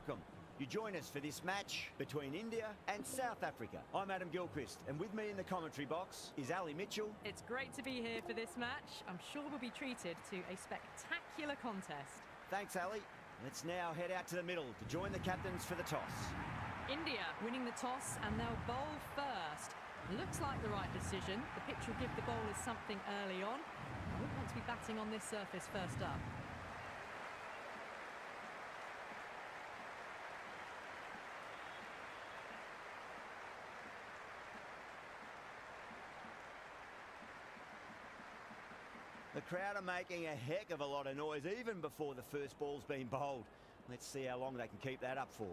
welcome. You join us for this match between India and South Africa. I'm Adam Gilchrist, and with me in the commentary box is Ali Mitchell. It's great to be here for this match. I'm sure we'll be treated to a spectacular contest. Thanks, Ali. Let's now head out to the middle to join the captains for the toss. India winning the toss, and they'll bowl first. Looks like the right decision. The pitch will give the bowlers something early on. I wouldn't want to be batting on this surface first up. The crowd are making a heck of a lot of noise even before the first ball's been bowled. Let's see how long they can keep that up for.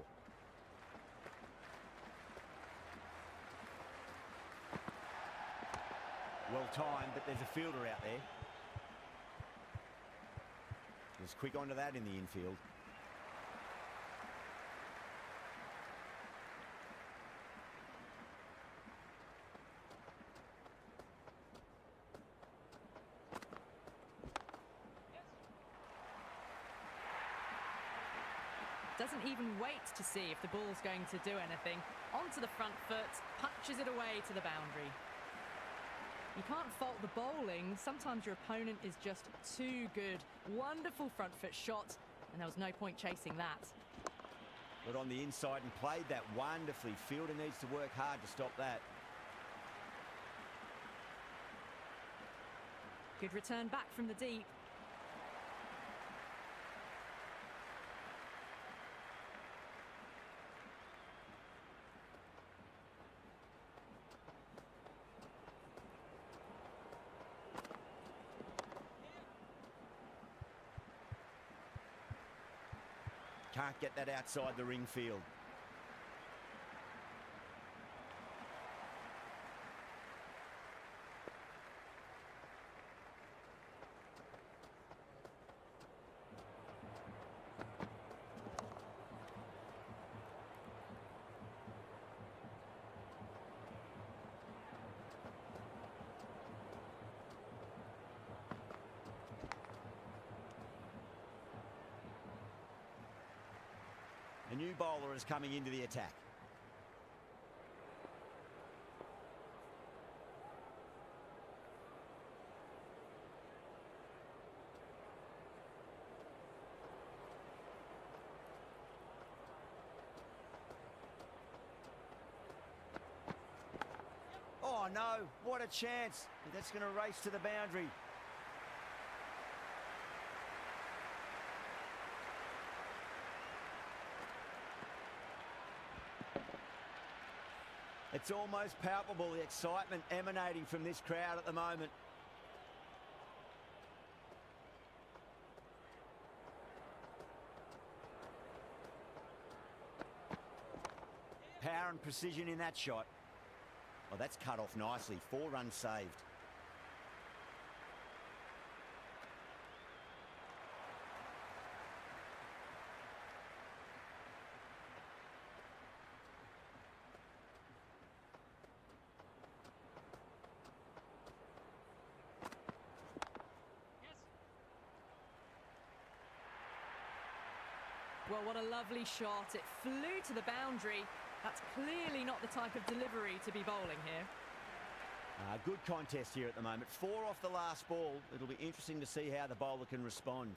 Well timed, but there's a fielder out there. He was quick onto that in the infield. Doesn't even wait to see if the ball's going to do anything. Onto the front foot, punches it away to the boundary. You can't fault the bowling. Sometimes your opponent is just too good. Wonderful front foot shot, and there was no point chasing that. Got on the inside and played that wonderfully. Fielder needs to work hard to stop that. Good return back from the deep. Can't get that outside the ring field. A new bowler is coming into the attack. Oh no, what a chance. That's going to race to the boundary. It's almost palpable, the excitement emanating from this crowd at the moment. Power and precision in that shot. Well, that's cut off nicely. 4 runs saved. Well, what a lovely shot. It flew to the boundary. That's clearly not the type of delivery to be bowling here. Good contest here at the moment. 4 off the last ball. It'll be interesting to see how the bowler can respond.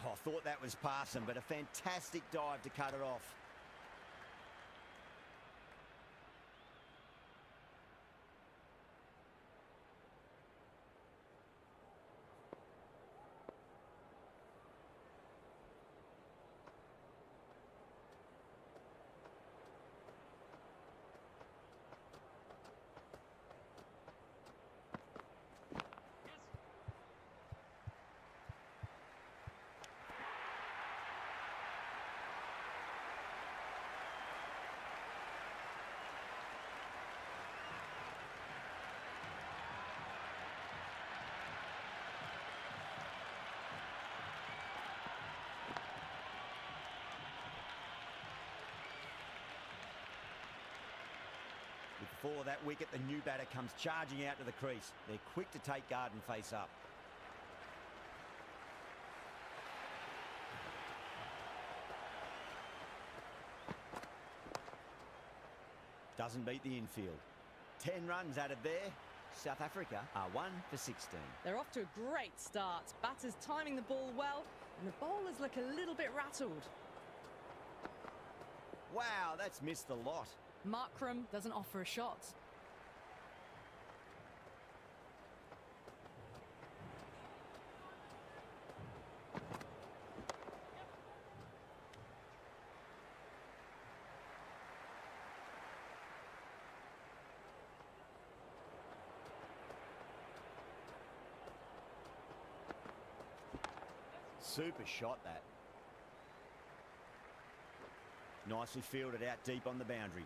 Oh, I thought that was passing, but a fantastic dive to cut it off. Before that wicket, the new batter comes charging out to the crease. They're quick to take guard and face up. Doesn't beat the infield. 10 runs added there. South Africa are 1 for 16. They're off to a great start. Batters timing the ball well, and the bowlers look a little bit rattled. Wow, that's missed the lot. Markram doesn't offer a shot. Super shot, that. Nicely fielded out deep on the boundary.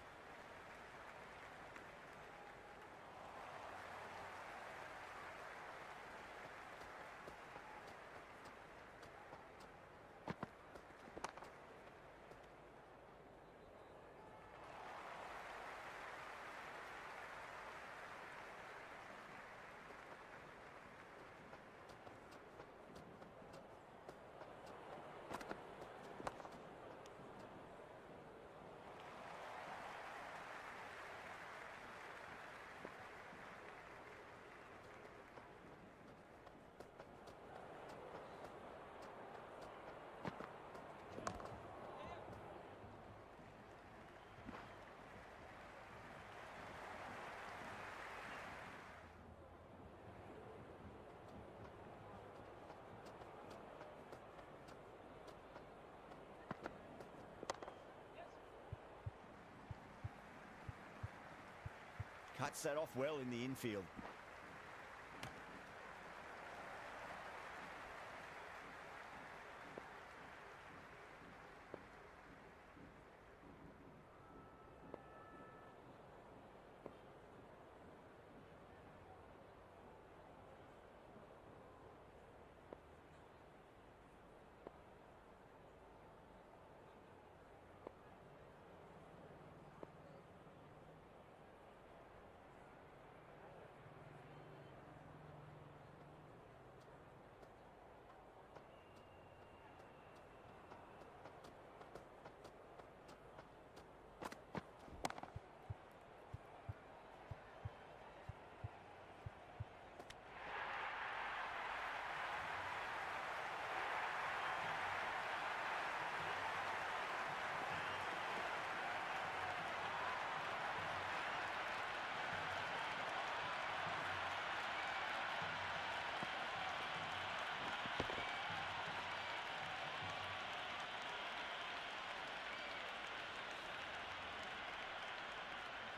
Cuts that off well in the infield.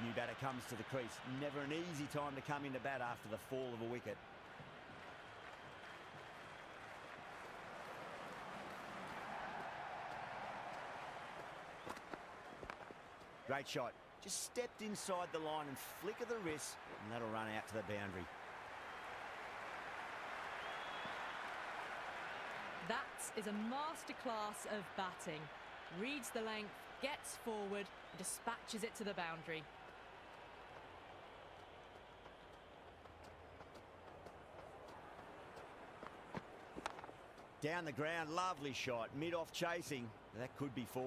New batter comes to the crease. Never an easy time to come into bat after the fall of a wicket. Great shot. Just stepped inside the line and flick of the wrist, and that'll run out to the boundary. That is a masterclass of batting. Reads the length, gets forward, and dispatches it to the boundary. Down the ground, lovely shot. Mid-off chasing. That could be 4.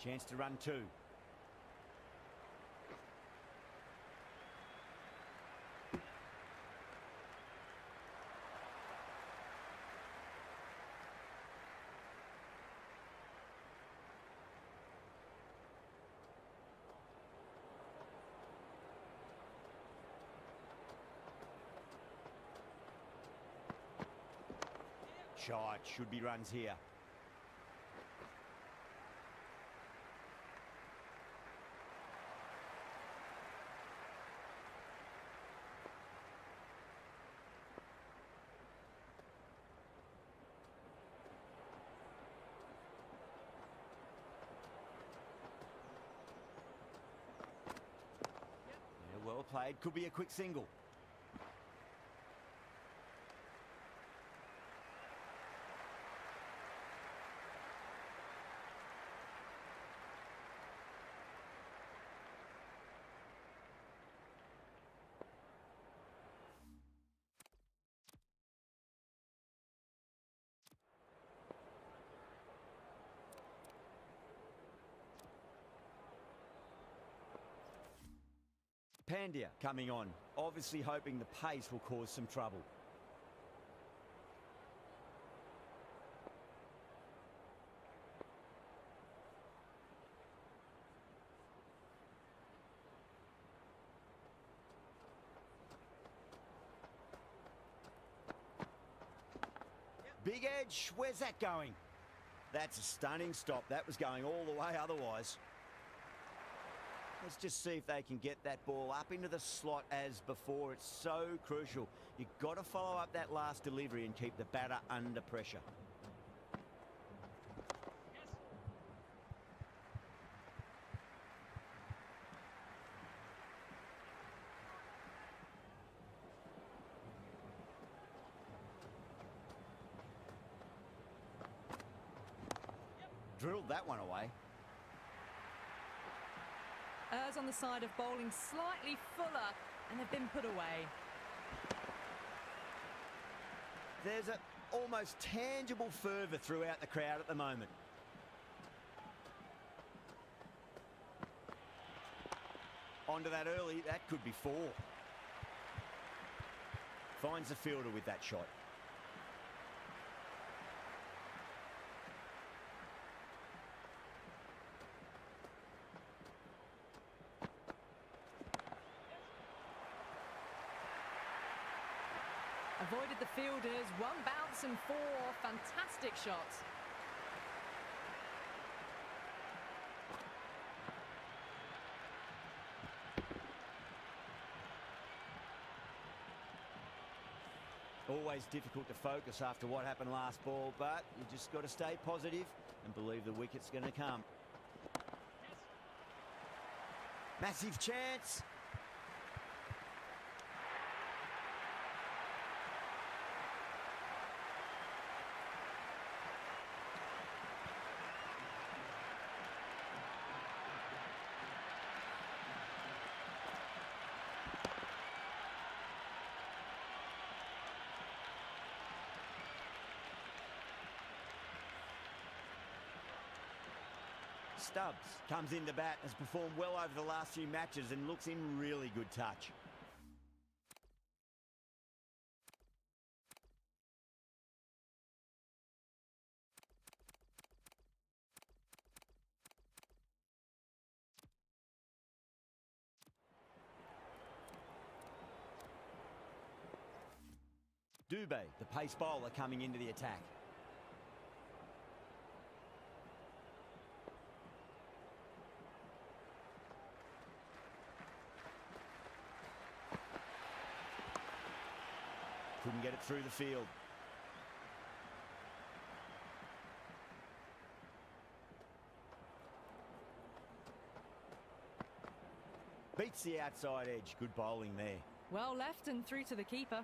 Chance to run 2. Shot, should be runs here. played. Could be a quick single. Pandya coming on, obviously hoping the pace will cause some trouble. Big edge, where's that going? That's a stunning stop. That was going all the way otherwise. Let's just see if they can get that ball up into the slot as before. It's so crucial. You've got to follow up that last delivery and keep the batter under pressure. Drilled that one away. Errs on the side of bowling slightly fuller, and they've been put away. There's an almost tangible fervour throughout the crowd at the moment. Onto that early, that could be 4. Finds the fielder with that shot. Avoided the fielders, 1 bounce and 4. Fantastic shots. Always difficult to focus after what happened last ball, but you just got to stay positive and believe the wicket's going to come. Massive chance. Stubbs comes into bat, has performed well over the last few matches and looks in really good touch. Dubé, the pace bowler, coming into the attack. Couldn't get it through the field. Beats the outside edge. Good bowling there. Well left and through to the keeper.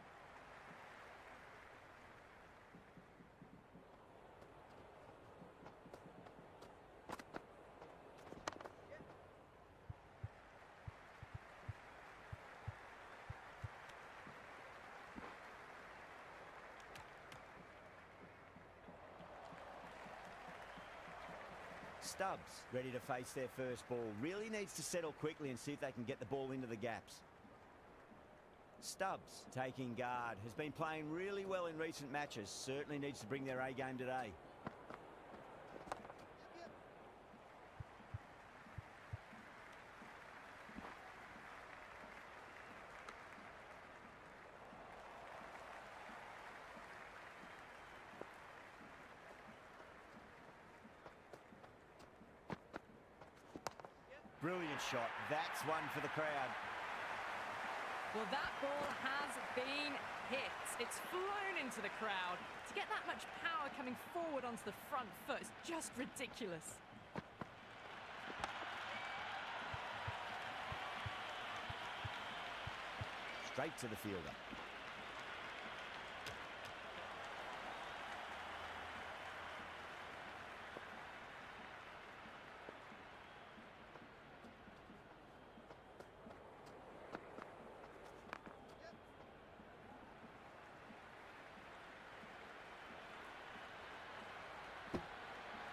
Stubbs ready to face their first ball. Really needs to settle quickly and see if they can get the ball into the gaps. Stubbs taking guard. Has been playing really well in recent matches. Certainly needs to bring their A game today. Brilliant shot. That's one for the crowd. Well, that ball has been hit. It's flown into the crowd. To get that much power coming forward onto the front foot is just ridiculous. straight to the fielder.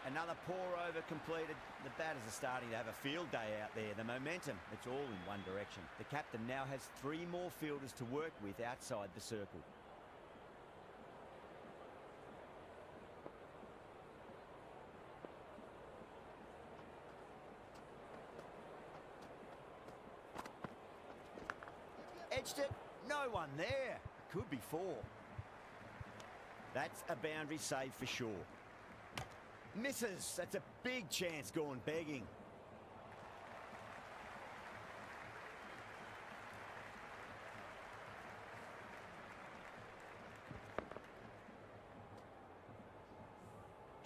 Another pour-over completed. The batters are starting to have a field day out there. The momentum, it's all in one direction. The captain now has 3 more fielders to work with outside the circle. Edged it. No one there. Could be 4. That's a boundary save for sure. Misses. That's a big chance gone begging.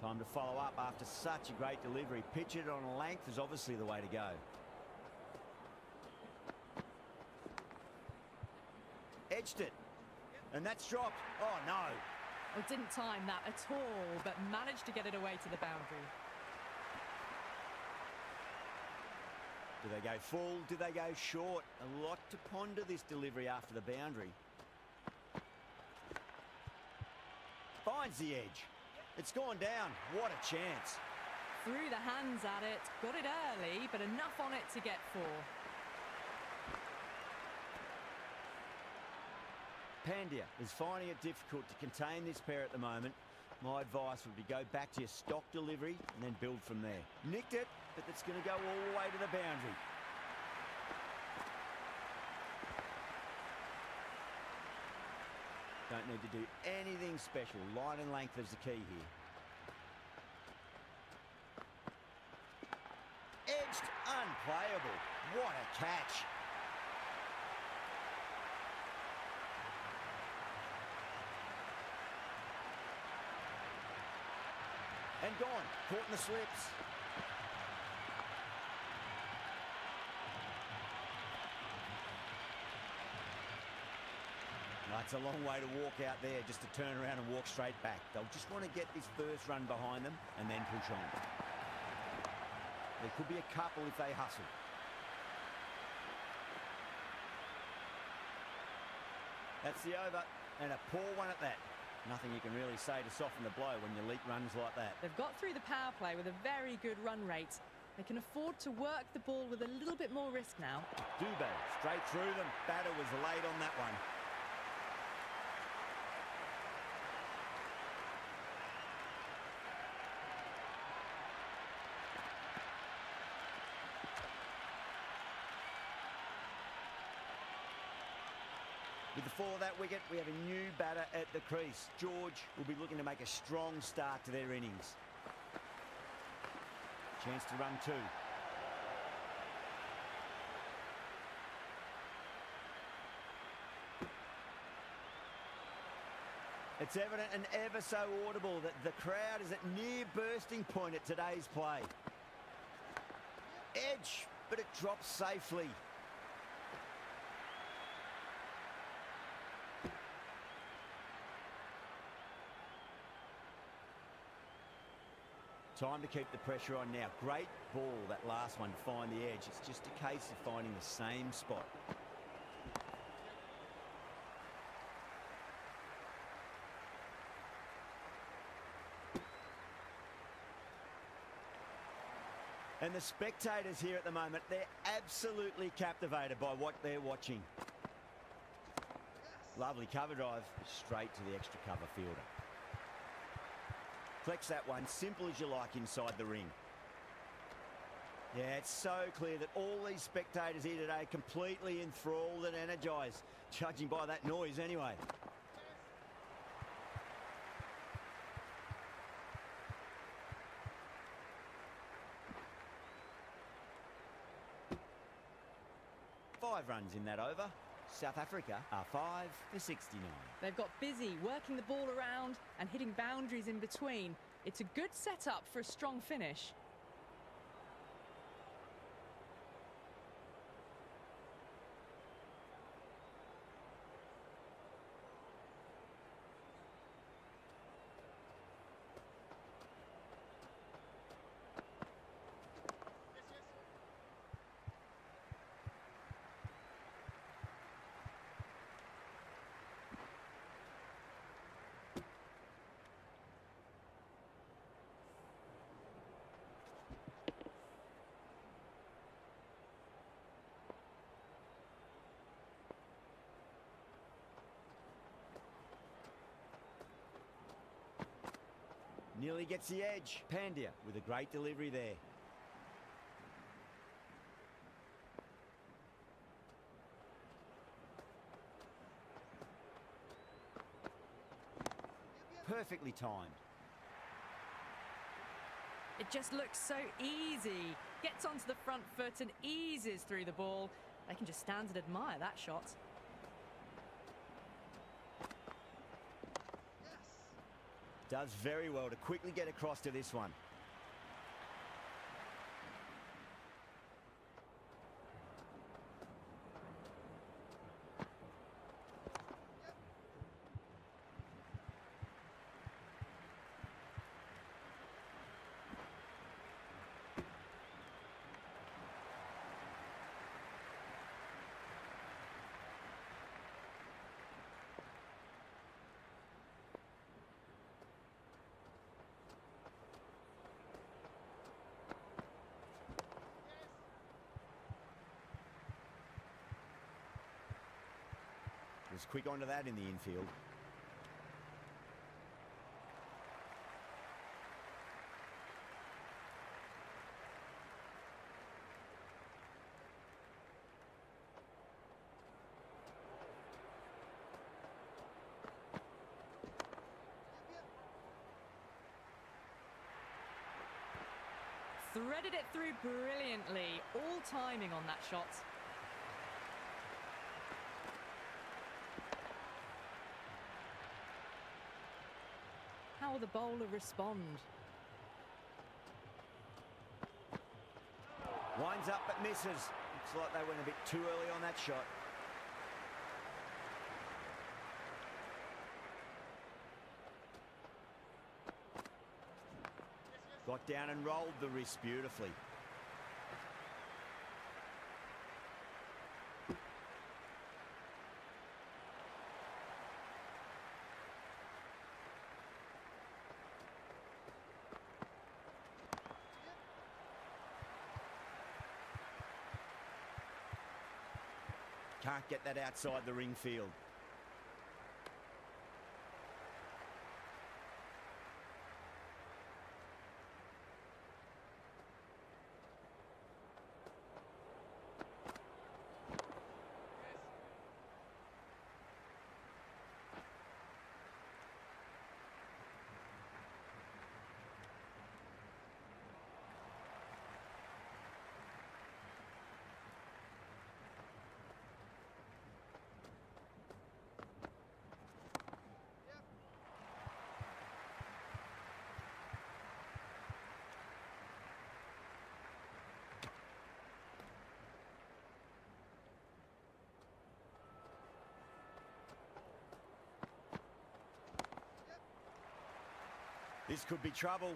Time to follow up after such a great delivery. Pitch it on a length is obviously the way to go. Edged it. And that's dropped. Oh, no. Well, didn't time that at all, but managed to get it away to the boundary. Do they go full? Do they go short? A lot to ponder this delivery after the boundary. Finds the edge. It's gone down. What a chance. Threw the hands at it, got it early, but enough on it to get 4. Pandya is finding it difficult to contain this pair at the moment. My advice would be go back to your stock delivery and then build from there. Nicked it, but it's going to go all the way to the boundary. Don't need to do anything special. Line and length is the key here. Edged, unplayable. What a catch. And gone, caught in the slips. No, it's a long way to walk out there just to turn around and walk straight back. They'll just want to get this first run behind them and then push on. There could be a couple if they hustle. That's the over, and a poor one at that. Nothing you can really say to soften the blow when you leak runs like that. They've got through the power play with a very good run rate. They can afford to work the ball with a little bit more risk now. Dubé, straight through them. Batter was late on that one. With the fall of that wicket, we have a new batter at the crease. George will be looking to make a strong start to their innings. Chance to run 2. It's evident and ever so audible that the crowd is at near bursting point at today's play. Edge, but it drops safely. Time to keep the pressure on now. Great ball, that last one, to find the edge. It's just a case of finding the same spot. And the spectators here at the moment, they're absolutely captivated by what they're watching. Lovely cover drive, straight to the extra cover fielder. Flex that one, simple as you like inside the ring. Yeah, it's so clear that all these spectators here today completely enthralled and energised, judging by that noise anyway. Five runs in that over. South Africa are 5 for 69. They've got busy working the ball around and hitting boundaries in between. It's a good setup for a strong finish. Nearly gets the edge. Pandya with a great delivery there. Perfectly timed. It just looks so easy. Gets onto the front foot and eases through the ball. They can just stand and admire that shot. Does very well to quickly get across to this one. Was quick onto that in the infield. Threaded it through brilliantly. All timing on that shot. How will the bowler respond? Winds up but misses. Looks like they went a bit too early on that shot. Got down and rolled the wrist beautifully. Can't get that outside the ring field. This could be trouble.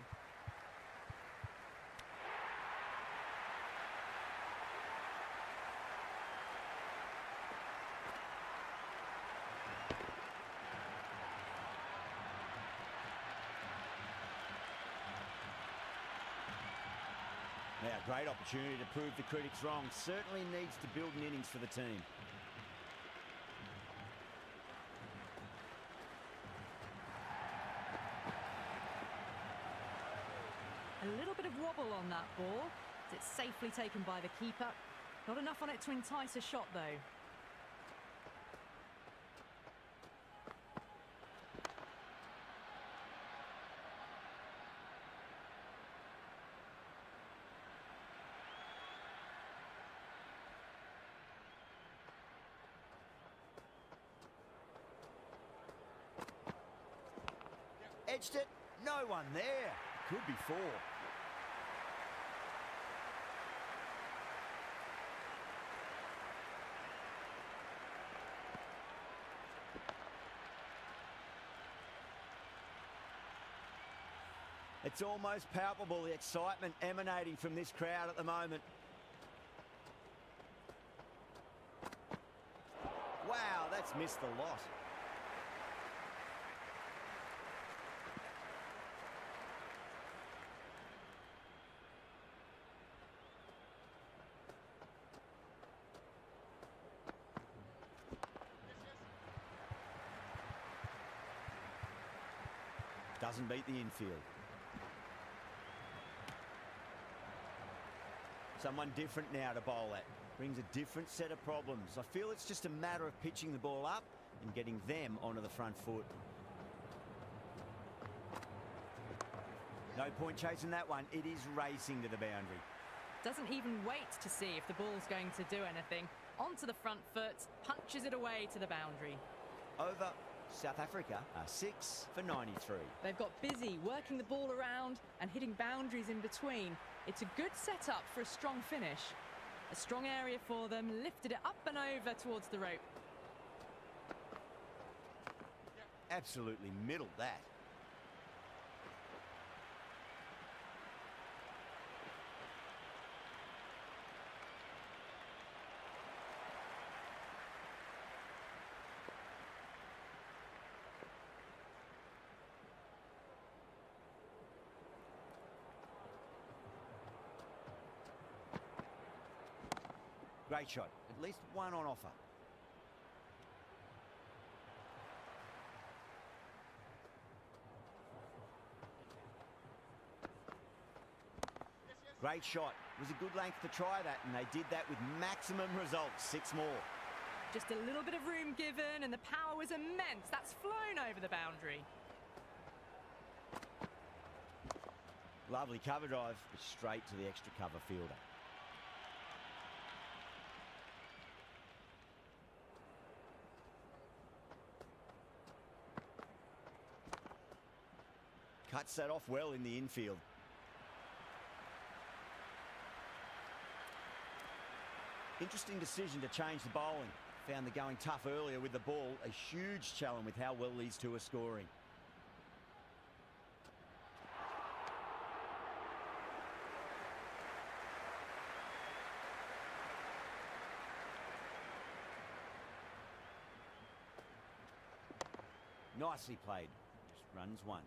Now, great opportunity to prove the critics wrong. Certainly needs to build an innings for the team. A little bit of wobble on that ball. It's safely taken by the keeper. Not enough on it to entice a shot, though. Edged it. No one there. Could be four. It's almost palpable, the excitement emanating from this crowd at the moment. Wow, that's missed the lot. Doesn't beat the infield. Someone different now to bowl at. Brings a different set of problems. I feel it's just a matter of pitching the ball up and getting them onto the front foot. No point chasing that one. It is racing to the boundary. Doesn't even wait to see if the ball's going to do anything. Onto the front foot, punches it away to the boundary. Over. South Africa are 6 for 93. They've got busy working the ball around and hitting boundaries in between. It's a good setup for a strong finish. A strong area for them, lifted it up and over towards the rope. Absolutely middled that. Great shot. At least one on offer. Great shot. It was a good length to try that, and they did that with maximum results. 6 more. Just a little bit of room given, and the power was immense. That's flown over the boundary. Lovely cover drive, but straight to the extra cover fielder. Cuts that off well in the infield. Interesting decision to change the bowling. Found the going tough earlier with the ball. A huge challenge with how well these two are scoring. Nicely played. Just runs one.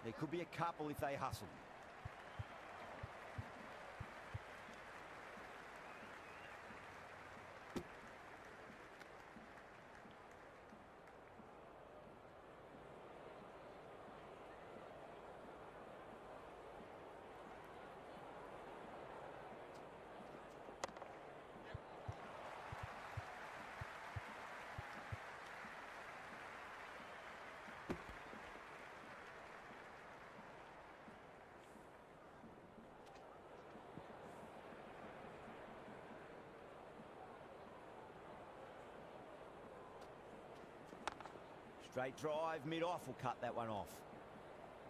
There could be a couple if they hustle. Straight drive, mid-off will cut that one off.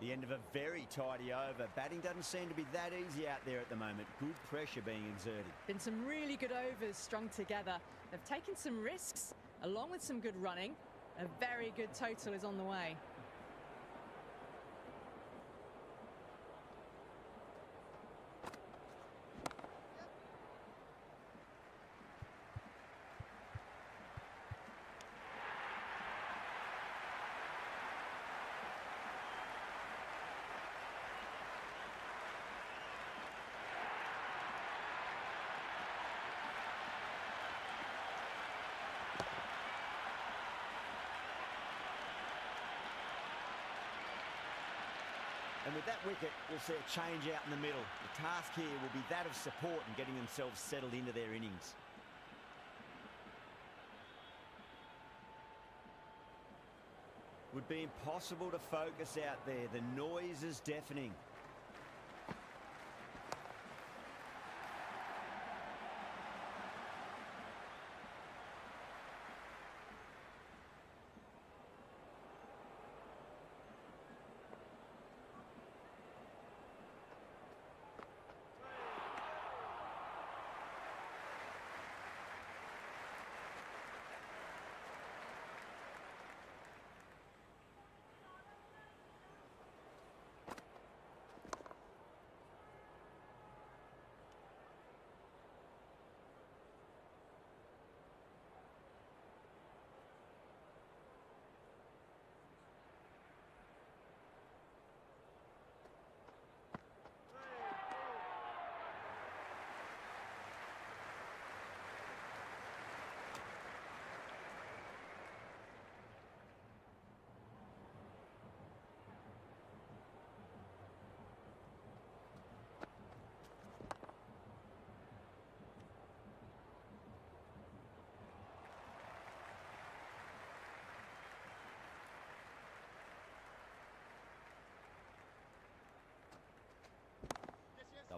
The end of a very tidy over. Batting doesn't seem to be that easy out there at the moment. Good pressure being exerted. Been some really good overs strung together. They've taken some risks, along with some good running. A very good total is on the way. And with that wicket, we'll see a change out in the middle. The task here will be that of support and getting themselves settled into their innings. Would be impossible to focus out there. The noise is deafening.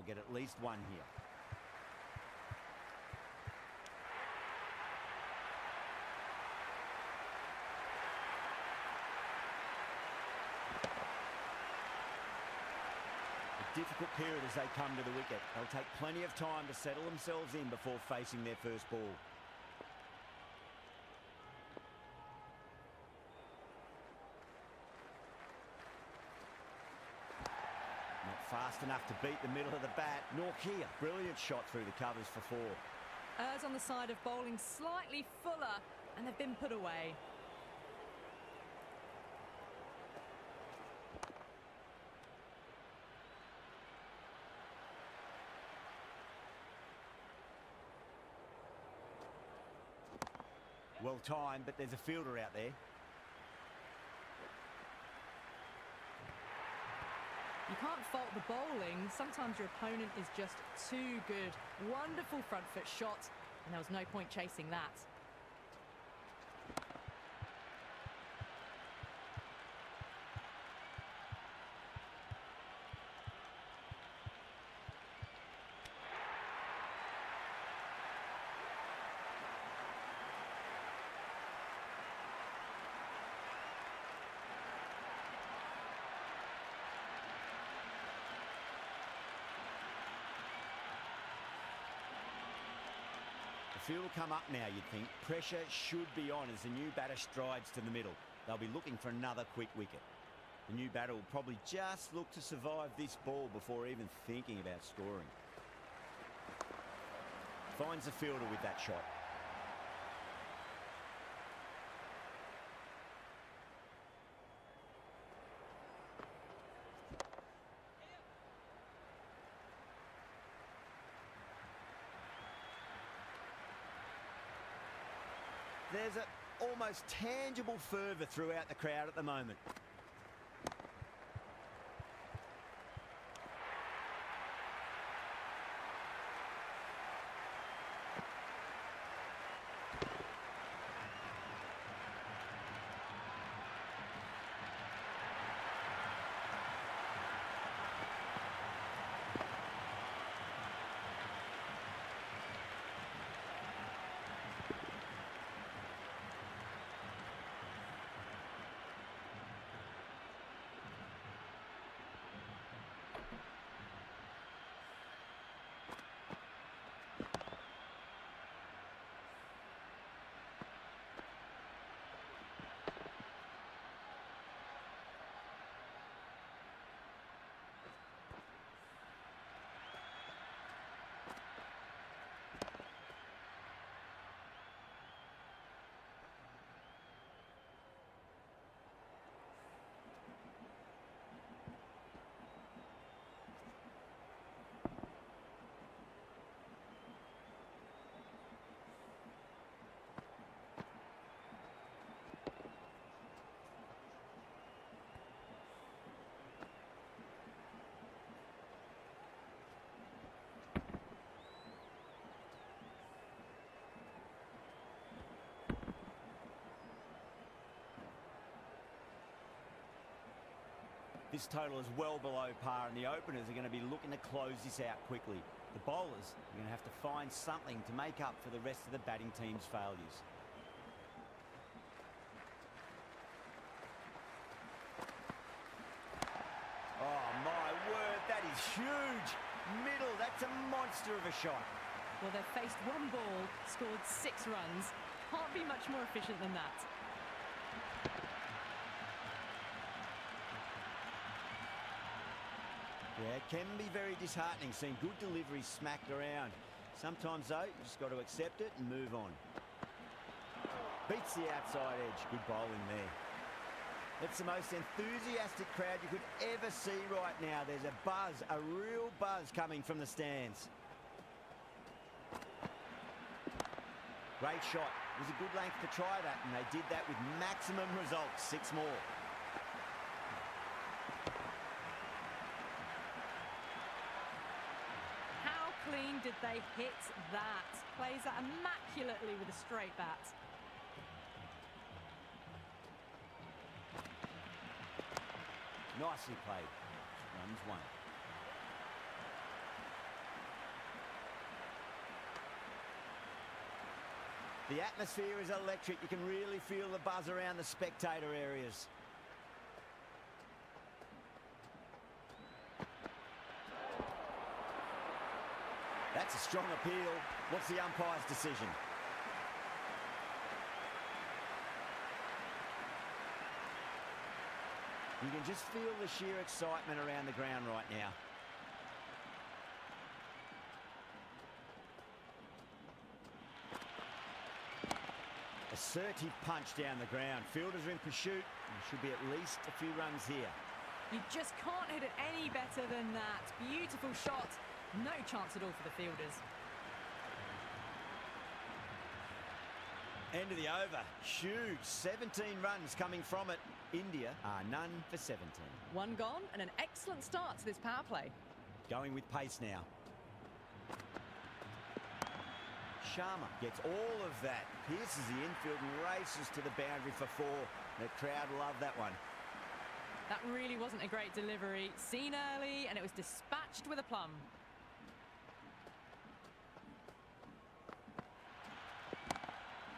get at least one here. A difficult period as they come to the wicket. They'll take plenty of time to settle themselves in before facing their first ball. Fast enough to beat the middle of the bat. Norkia, brilliant shot through the covers for four. Errs on the side of bowling slightly fuller, and they've been put away. Well timed, but there's a fielder out there. You can't fault the bowling. Sometimes your opponent is just too good. Wonderful front foot shot, and there was no point chasing that. The field will come up now, you'd think. Pressure should be on as the new batter strides to the middle. They'll be looking for another quick wicket. The new batter will probably just look to survive this ball before even thinking about scoring. Finds the fielder with that shot. There's an almost tangible fervour throughout the crowd at the moment. This total is well below par, and the openers are going to be looking to close this out quickly. The bowlers are going to have to find something to make up for the rest of the batting team's failures. Oh, my word, that is huge. Middle, that's a monster of a shot. Well, they've faced one ball, scored 6 runs. Can't be much more efficient than that. Yeah, it can be very disheartening seeing good deliveries smacked around. Sometimes, though, you just got to accept it and move on. Beats the outside edge. Good bowling there. It's the most enthusiastic crowd you could ever see right now. There's a buzz, a real buzz coming from the stands. Great shot. It was a good length to try that, and they did that with maximum results. 6 more. How clean did they hit that? Plays that immaculately with a straight bat. Nicely played. Runs 1. The atmosphere is electric. You can really feel the buzz around the spectator areas. That's a strong appeal. What's the umpire's decision? You can just feel the sheer excitement around the ground right now. Assertive punch down the ground. Fielders are in pursuit. There should be at least a few runs here. You just can't hit it any better than that. Beautiful shot. No chance at all for the fielders. End of the over. Huge. 17 runs coming from it. India are none for 17. One gone and an excellent start to this power play. Going with pace now. Sharma gets all of that. Pierces the infield and races to the boundary for 4. The crowd love that one. That really wasn't a great delivery. Seen early and it was dispatched with a plum.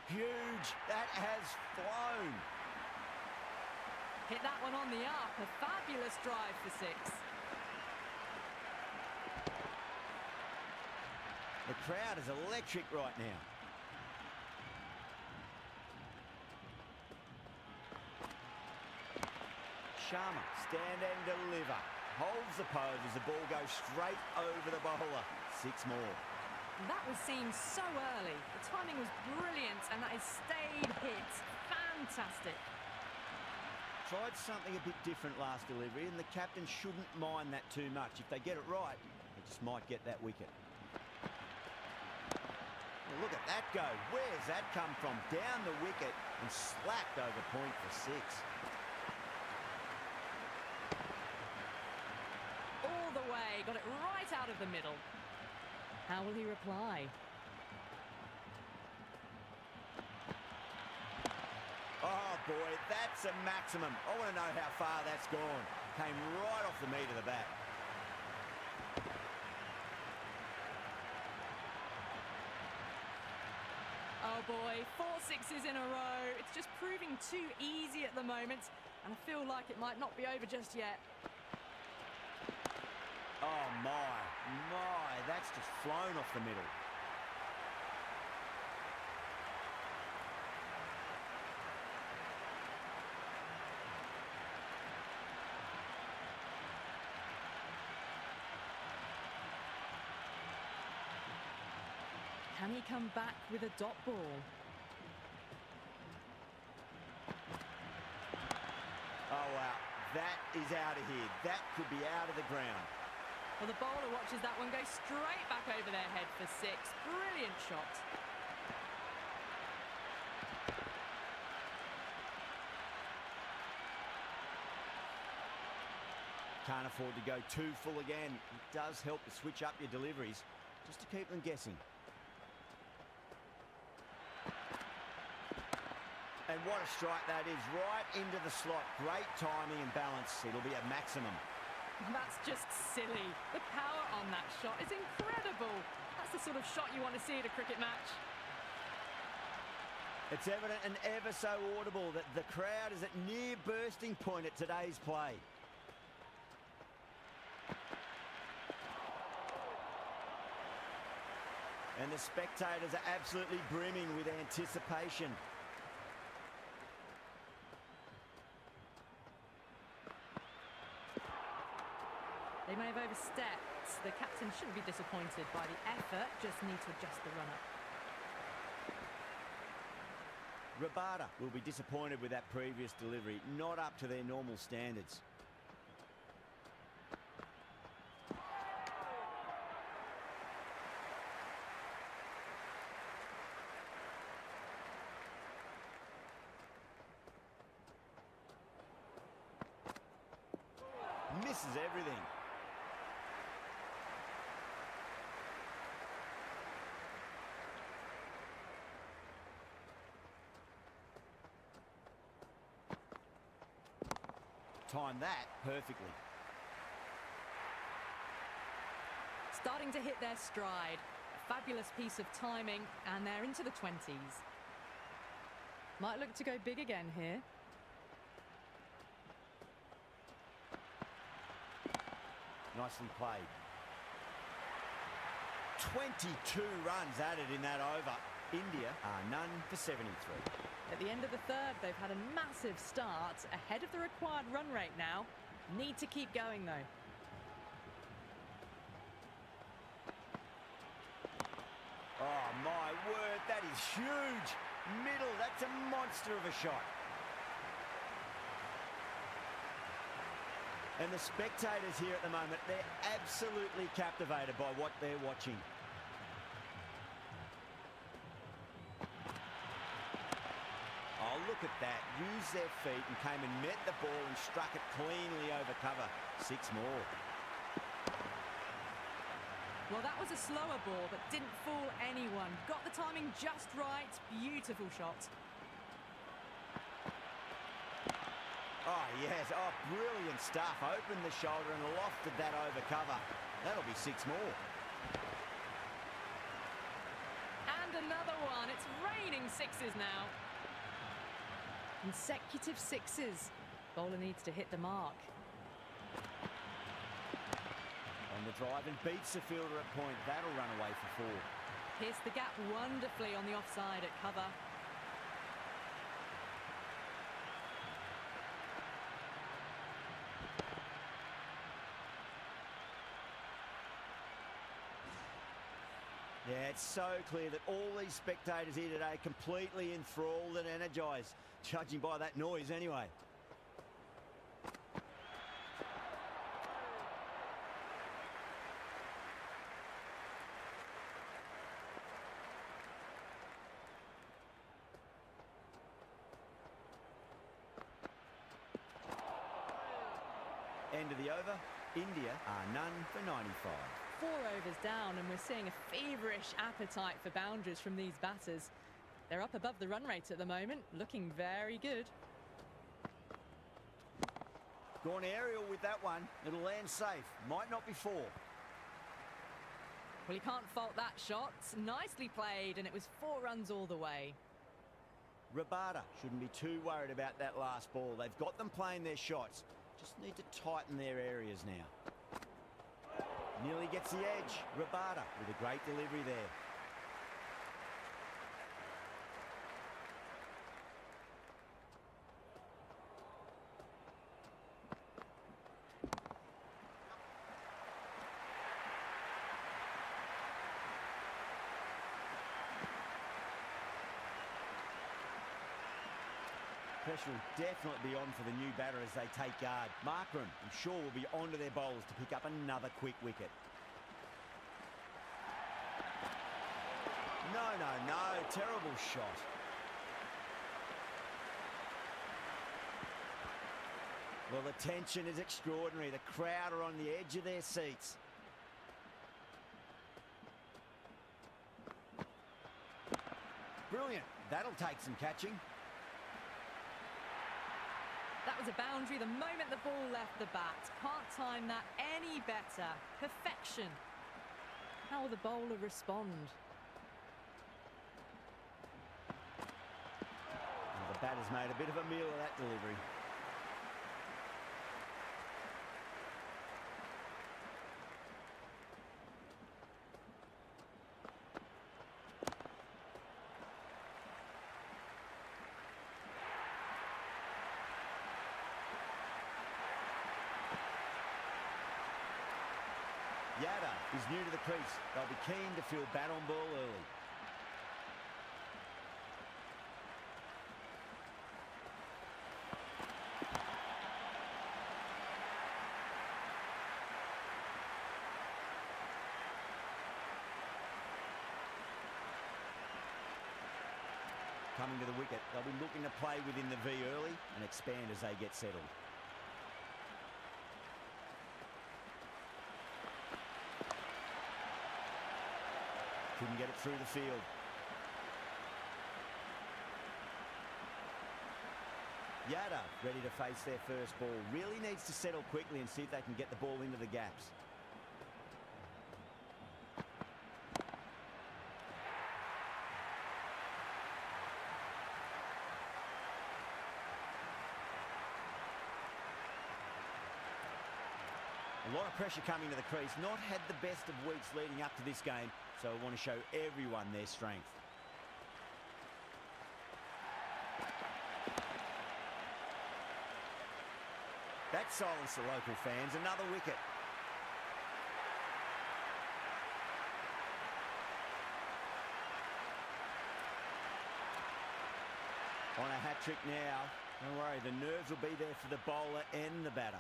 Huge. That has flown. Hit that one on the up. A fabulous drive for 6. The crowd is electric right now. Sharma, stand and deliver. Holds the pose as the ball goes straight over the bowler. 6 more. That was seen so early. The timing was brilliant and that is stayed hit. Fantastic. Tried something a bit different last delivery and the captain shouldn't mind that too much. If they get it right, they just might get that wicket. Well, look at that go. Where's that come from? Down the wicket and slapped over point for 6. All the way, got it right out of the middle. How will he reply? Oh boy, that's a maximum. I want to know how far that's gone. Came right off the meat of the bat. Oh boy, 4 sixes in a row. It's just proving too easy at the moment, and I feel like it might not be over just yet. Oh my, that's just flown off the middle. Can he come back with a dot ball? Oh wow, that is out of here. That could be out of the ground. Well, the bowler watches that one go straight back over their head for 6. Brilliant shot. Can't afford to go too full again. It does help to switch up your deliveries just to keep them guessing. And what a strike that is, right into the slot. Great timing and balance. It'll be a maximum. That's just silly. The power on that shot is incredible. That's the sort of shot you want to see at a cricket match. It's evident and ever so audible that the crowd is at near bursting point at today's play. And the spectators are absolutely brimming with anticipation. They may have overstepped. The captain shouldn't be disappointed by the effort, just need to adjust the run-up. Rabada will be disappointed with that previous delivery, not up to their normal standards. Misses everything. Timed that perfectly. Starting to hit their stride. A fabulous piece of timing, and they're into the 20s. Might look to go big again here. Nicely played. 22 runs added in that over. India are none for 73. At the end of the third, they've had a massive start, ahead of the required run rate now. Need to keep going, though. Oh, my word, that is huge. Middle, that's a monster of a shot. And the spectators here at the moment, they're absolutely captivated by what they're watching. Oh, look at that. Used their feet and came and met the ball and struck it cleanly over cover. 6 more. Well, that was a slower ball, but didn't fool anyone. Got the timing just right. Beautiful shot. Oh, yes. Oh, brilliant stuff. Opened the shoulder and lofted that over cover. That'll be 6 more. And another one. It's raining sixes now. Consecutive sixes. Bowler needs to hit the mark. On the drive and beats the fielder at point. That'll run away for 4. Pierced the gap wonderfully on the offside at cover. Yeah, it's so clear that all these spectators here today are completely enthralled and energised, judging by that noise anyway. End of the over. India are none for 95. 4 overs down, and we're seeing a feverish appetite for boundaries from these batters. They're up above the run rate at the moment, looking very good. Gone aerial with that one. It'll land safe. Might not be 4. Well, you can't fault that shot. Nicely played, and it was 4 runs all the way. Rabada shouldn't be too worried about that last ball. They've got them playing their shots. Just need to tighten their areas now. Nearly gets the edge. Rabada with a great delivery there. Pressure will definitely be on for the new batter as they take guard. Markram, I'm sure, will be onto their bowlers to pick up another quick wicket. No, no, no. Terrible shot. Well, the tension is extraordinary. The crowd are on the edge of their seats. Brilliant. That'll take some catching. That was a boundary the moment the ball left the bat. Can't time that any better. Perfection. How will the bowler respond? Well, the batter's made a bit of a meal of that delivery. Yada is new to the crease. They'll be keen to field bat on ball early. Coming to the wicket, they'll be looking to play within the V early and expand as they get settled. Couldn't get it through the field. Yada ready to face their first ball. Really needs to settle quickly and see if they can get the ball into the gaps. A lot of pressure coming to the crease. Not had the best of weeks leading up to this game, so I want to show everyone their strength. That silenced the local fans. Another wicket. On a hat-trick now. Don't worry, the nerves will be there for the bowler and the batter.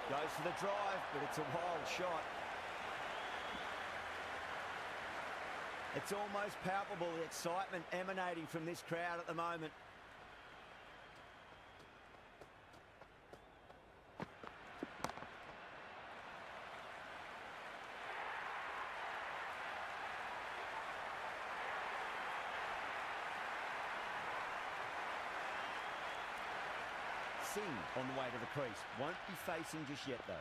Goes for the drive, but it's a wild shot. It's almost palpable, the excitement emanating from this crowd at the moment. Singh on the way to the crease. Won't be facing just yet, though.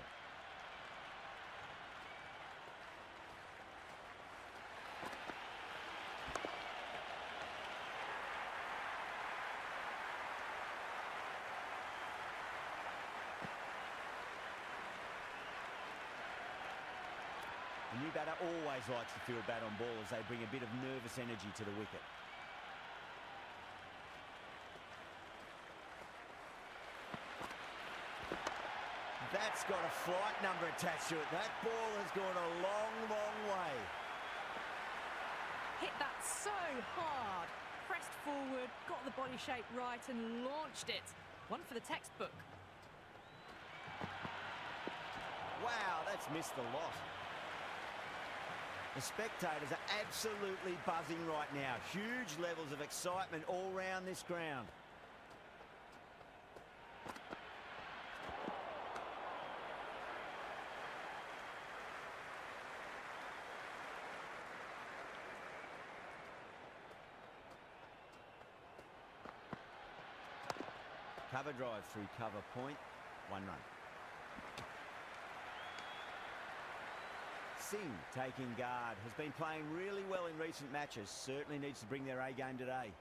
The new batter always likes to field bat on ball as they bring a bit of nervous energy to the wicket. That's got a flight number attached to it. That ball has gone a long, long way. Hit that so hard. Pressed forward, got the body shape right and launched it. One for the textbook. Wow, that's missed a lot. The spectators are absolutely buzzing right now. Huge levels of excitement all round this ground. Cover drive through cover point, 1 run. Singh taking guard, has been playing really well in recent matches, certainly needs to bring their A game today.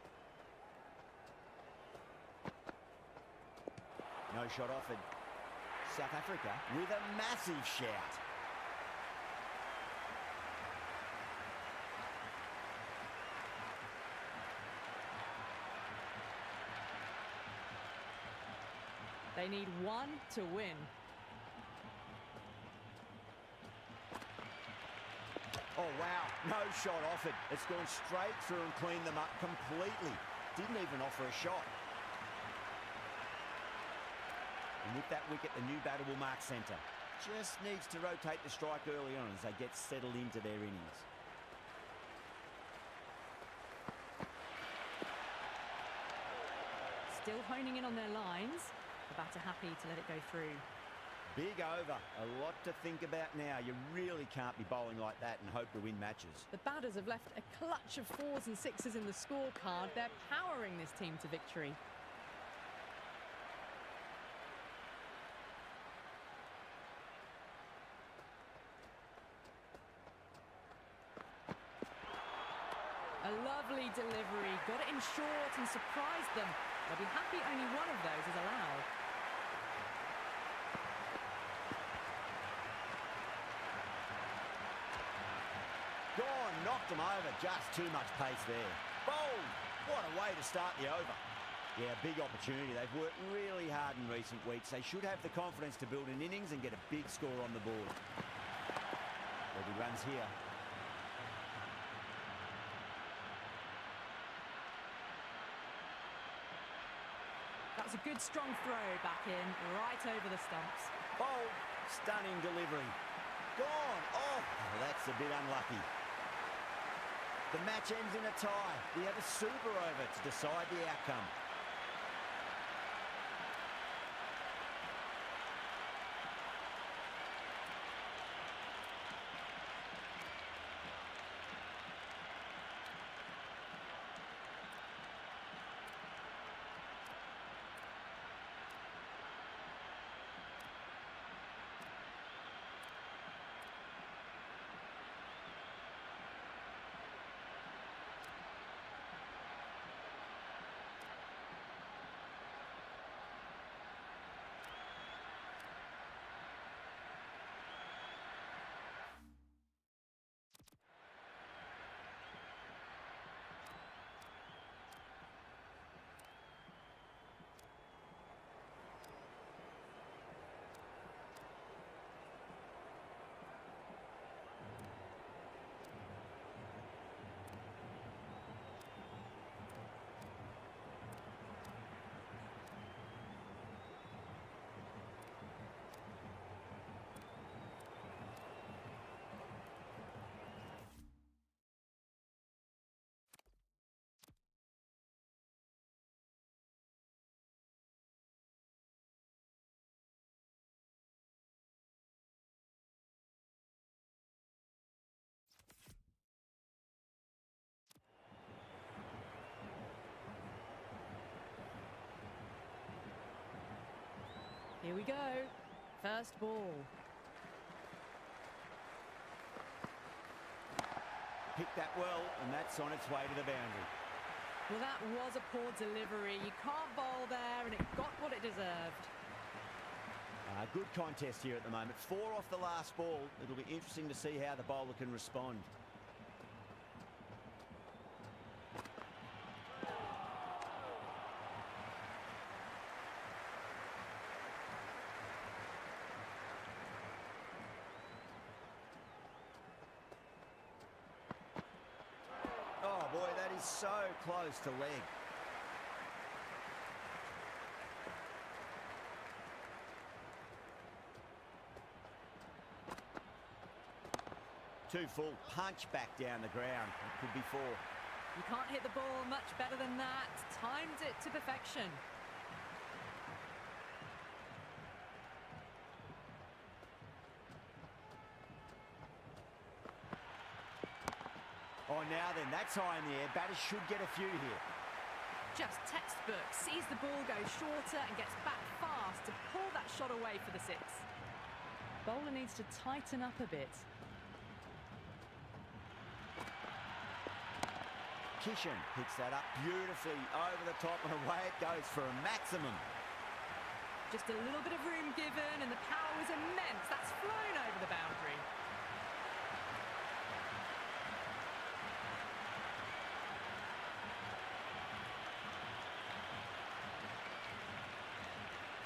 No shot offered. South Africa with a massive shout. They need one to win. Oh, wow. No shot offered. It's gone straight through and cleaned them up completely. Didn't even offer a shot. And with that wicket, the new batter will mark centre. Just needs to rotate the strike early on as they get settled into their innings. Still honing in on their lines. The batter happy to let it go through. Big over. A lot to think about now. You really can't be bowling like that and hope to win matches. The batters have left a clutch of 4s and 6s in the scorecard. They're powering this team to victory. A lovely delivery. Got it in short and surprised them. They'll be happy only one of those is allowed. Gone, knocked them over. Just too much pace there. Bowled. What a way to start the over. Yeah, big opportunity. They've worked really hard in recent weeks. They should have the confidence to build an innings and get a big score on the board. There'll be runs here. That's a good strong throw back in, right over the stumps. Bold, stunning delivery. Gone. Oh, that's a bit unlucky. The match ends in a tie. We have a super over to decide the outcome. Here we go. First ball. Picked that well, and that's on its way to the boundary. Well, that was a poor delivery. You can't bowl there, and it got what it deserved. Good contest here at the moment. 4 off the last ball. It'll be interesting to see how the bowler can respond. Oh boy, that is so close to leg. Too full, punch back down the ground. It could be 4. You can't hit the ball much better than that. Timed it to perfection. Oh, now then, that's high in the air. Batters should get a few here. Just textbook. Sees the ball go shorter and gets back fast to pull that shot away for the 6. Bowler needs to tighten up a bit. Kishan picks that up beautifully over the top, and away it goes for a maximum. Just a little bit of room given, and the power was immense. That's flown over the boundary.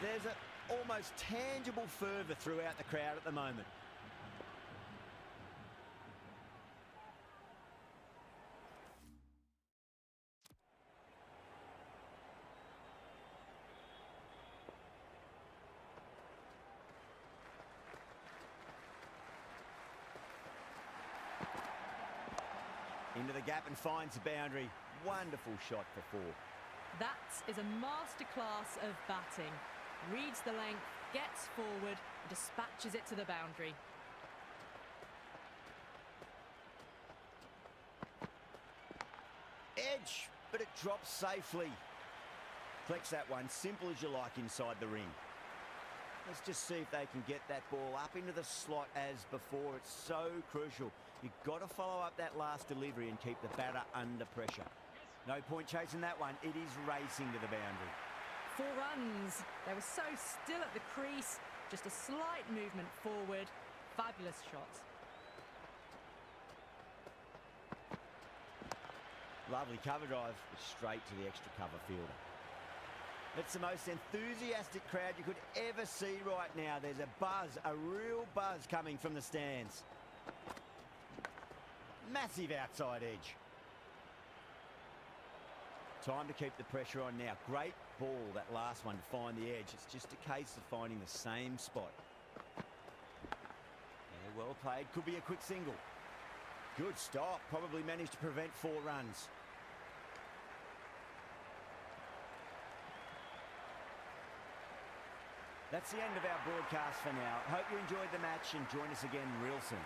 There's an almost tangible fervour throughout the crowd at the moment. Into the gap and finds the boundary. Wonderful shot for 4. That is a masterclass of batting. Reads the length, gets forward, and dispatches it to the boundary. Edge, but it drops safely. Flex that one, simple as you like inside the ring. Let's just see if they can get that ball up into the slot as before. It's so crucial. You've got to follow up that last delivery and keep the batter under pressure. No point chasing that one. It is racing to the boundary. 4 runs. They were so still at the crease. Just a slight movement forward. Fabulous shot. Lovely cover drive, straight to the extra cover fielder. It's the most enthusiastic crowd you could ever see right now. There's a buzz, a real buzz coming from the stands. Massive outside edge. Time to keep the pressure on now. Great ball, that last one, to find the edge. It's just a case of finding the same spot. Yeah, well played. Could be a quick single. Good stop. Probably managed to prevent 4 runs. That's the end of our broadcast for now. Hope you enjoyed the match and join us again real soon.